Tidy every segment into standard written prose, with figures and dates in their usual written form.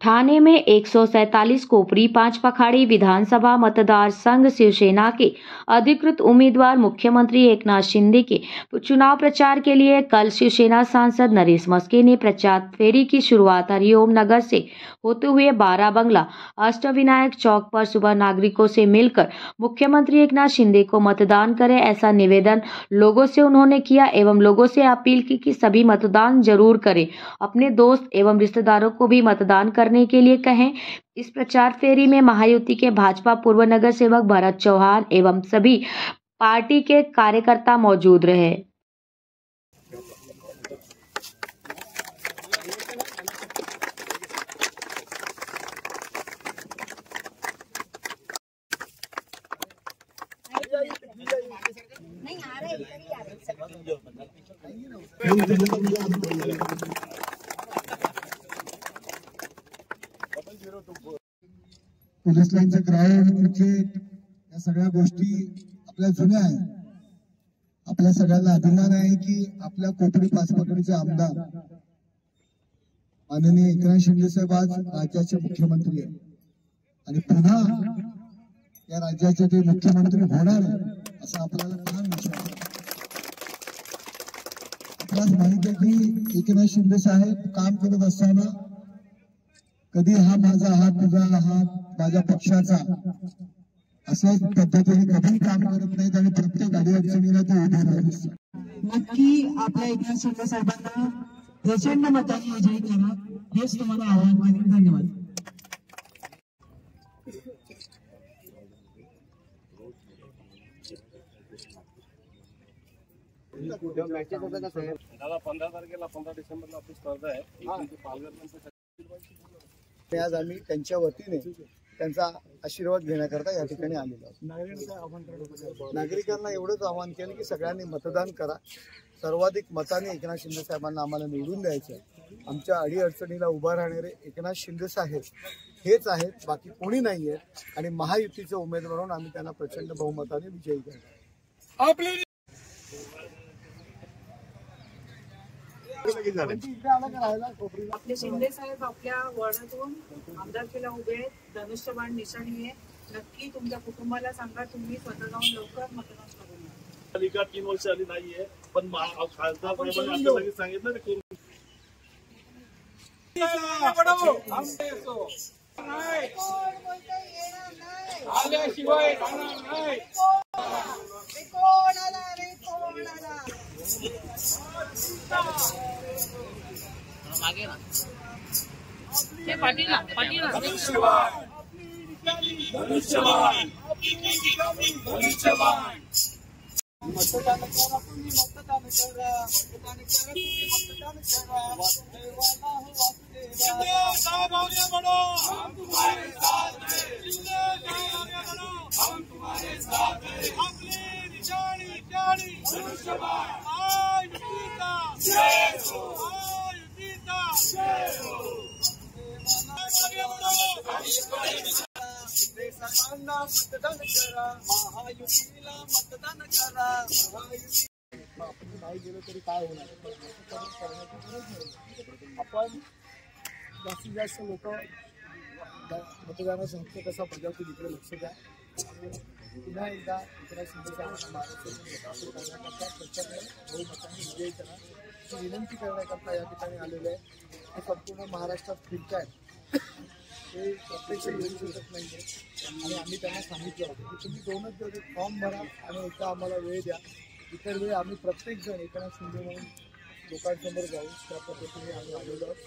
ठाणे में 147 कोपरी 5 पखाड़ी विधानसभा मतदार संघ शिवसेना के अधिकृत उम्मीदवार मुख्यमंत्री एकनाथ शिंदे के चुनाव प्रचार के लिए कल शिवसेना सांसद नरेश मस्के ने प्रचार फेरी की शुरुआत हरिओम नगर से होते हुए 12 बंगला अष्टविनायक चौक पर सुबह नागरिकों से मिलकर मुख्यमंत्री एकनाथ शिंदे को मतदान करें ऐसा निवेदन लोगों से उन्होंने किया एवं लोगों से अपील की कि सभी मतदान जरूर करें, अपने दोस्त एवं रिश्तेदारों को भी मतदान करने के लिए कहें। इस प्रचार फेरी में महायुति के भाजपा पूर्व नगर सेवक भरत चौहान एवं सभी पार्टी के कार्यकर्ता मौजूद रहे। पोलीस लाईनचं ग्राउंड क्रिकेट या सगळ्या गोष्टी आपल्या जुन्या आहेत। आपल्या सगळ्यांना अभिमान आहे की आपल्या कोपरी पाचपकडीचे आमदार माननीय एकनाथ शिंदे साहेब आज राज्याचे मुख्यमंत्री आहेत आणि पुन्हा या राज्याचे ते मुख्यमंत्री होणार आहेत असा आपल्याला ठाम विश्वास आहे। आपल्याला माहिती आहे की एकनाथ शिंदे साहेब काम करत असताना कधी हा माझा हात तुझा हात माझ्या पक्षाचा अशाच पद्धतीने कधी काम करत नाहीत आणि प्रत्येक अडीअडचणीला ते उभे राहतात। नक्की आपल्या एकनाथ शिंदे साहेबांना प्रचंड मतांनी विजयी करा हेच तुम्हाला आव्हान मानेल। धन्यवाद। दादा 15 तारखेला 15 डिसेंबरला आपली स्पर्धा आहे। आज आम्ही त्यांच्या वतीने त्यांचा आशीर्वाद घेण्याकरता या ठिकाणी आलेलो आहोत। नागरिकांना एवढंच आवाहन केलं की सगळ्यांनी मतदान करा, सर्वाधिक मताने एकनाथ शिंदे साहेबांना आम्हाला निवडून द्यायचं आहे। आमच्या अडीअडचणीला उभा राहणारे एकनाथ शिंदे साहेब हेच आहेत, बाकी कोणी नाही आहे आणि महायुतीचे उमेदवार म्हणून आम्ही त्यांना प्रचंड बहुमताने विजयी करणार। आपले शिंदे साहेब आपल्या वॉर्डातून आमदारकीला उभे आहेत, धनुष्यबाण निशाणी आहे। नक्की तुमच्या कुटुंबाला सांगा तुम्ही स्वतः जाऊन लवकर मतदान करून या। अधिकार 3 वर्ष आली नाहीये पण खासदार साहेबांनी आपल्याला सांगितलं की आल्याशिवाय राहणार नाही। मागे ना ते पाटील मतदान करा तुम्ही मतदान करा, मतदान करा तुम्ही मतदान करा। शिंदे साहब आगे बढ़ो, हम तुम्हारे साथ हैं। शिंदे साहब आगे बढ़ो, हम तुम्हारे साथ हैं। अपनी निशानी धनुष्यबाण आयुतीचा जय हो, आयुतीचा जय हो। आगे बढ़ो, सर्वांना मतदान करा, महायुतीला मतदान करा। आपण नाही गेलो तरी काय होणार, आपण जास्तीत जास्त लोक मतदानाचा हक्क कसा बजावतील इकडे लक्ष द्या। पुन्हा एकदा एकनाथ शिंदे साहेबांना महाराष्ट्रातून करण्याकरता प्रचंड बहुमताने विजयी करा ही विनंती करण्याकरता या ठिकाणी आलेले आहे। हे संपूर्ण महाराष्ट्रात फिरतायत, ते प्रत्यक्ष येऊ शकत नाही आणि आम्ही त्यांना सांगितलं होतं की तुम्ही 2च दिवस फॉर्म भरा आणि एकदा आम्हाला वेळ द्या, इतर वेळ आम्ही प्रत्येक जण एकनाथ शिंदे म्हणून लोकांसमोर जाऊ। त्या पद्धतीने आम्ही आलेलो आहोत।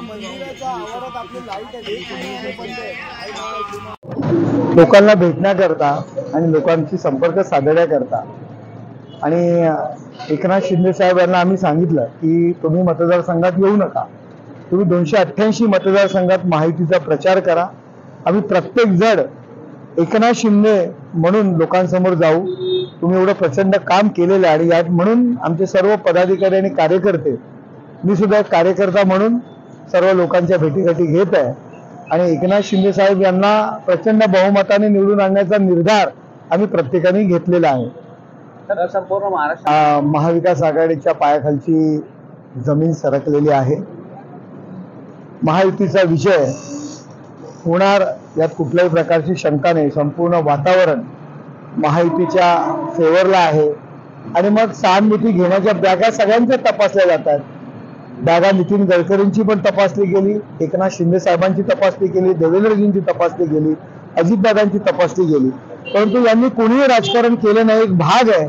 मंदिराच्या आवारात आपली लाईट लोकांना भेटण्याकरता आणि लोकांशी संपर्क साधण्याकरता आणि एकनाथ शिंदे साहेबांना आम्ही सांगितलं की तुम्ही मतदारसंघात येऊ नका, तुम्ही 288 मतदारसंघात माहितीचा प्रचार करा। आम्ही प्रत्येक जण एकनाथ शिंदे म्हणून लोकांसमोर जाऊ। तुम्ही एवढं प्रचंड काम केलेलं आहे आणि यात म्हणून आमचे सर्व पदाधिकारी आणि कार्यकर्ते, मी सुद्धा एक कार्यकर्ता म्हणून सर्व लोकांच्या भेटीगाठी घेत आहे आणि एकनाथ शिंदे साहेब यांना प्रचंड बहुमताने निवडून आणण्याचा निर्धार आम्ही प्रत्येकाने घेतलेला आहे. संपूर्ण महाराष्ट्र महाविकास आघाडीच्या पायाखालची जमीन सरकलेली आहे. महायुतीचा विजय होणार यात कुठल्याही प्रकारची शंका नाही. संपूर्ण वातावरण महायुतीच्या फेवरला आहे. आणि मग सहानुभूती घेण्याच्या बॅगा सगळ्यांच्या तपासल्या जातात. बॅगा नितीन गडकरींची पण तपासली गेली, एकनाथ शिंदे साहेबांची तपासली गेली, देवेंद्रजींची तपासली गेली, अजितदादांची तपासली गेली. परंतु यांनी कोणीही राजकारण केलं नाही. एक भाग आहे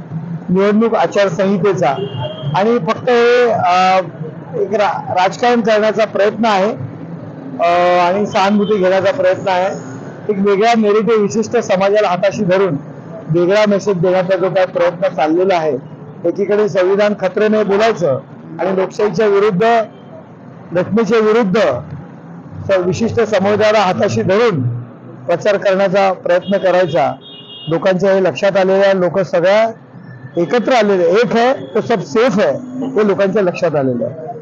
निवडणूक आचारसंहितेचा आणि फक्त हे एक राजकारण करण्याचा प्रयत्न आहे आणि सहानुभूती घेण्याचा प्रयत्न आहे. एक वेगळा नेरेटिव्ह विशिष्ट समाजाला हाताशी धरून वेगळा मेसेज देण्याचा जो काय प्रयत्न चाललेला आहे. एकीकडे संविधान खतरेने बोलायचं आणि लोकशाहीच्या विरुद्ध, घटनेच्या विरुद्ध विशिष्ट समुदायाला हाताशी धरून प्रचार करण्याचा प्रयत्न करायचा. लोकांच्या हे लक्षात आलेलं आहे. लोक सगळ्या एकत्र आलेले, एक है तो सब सेफ है, हे लोकांच्या लक्षात आलेलं आहे.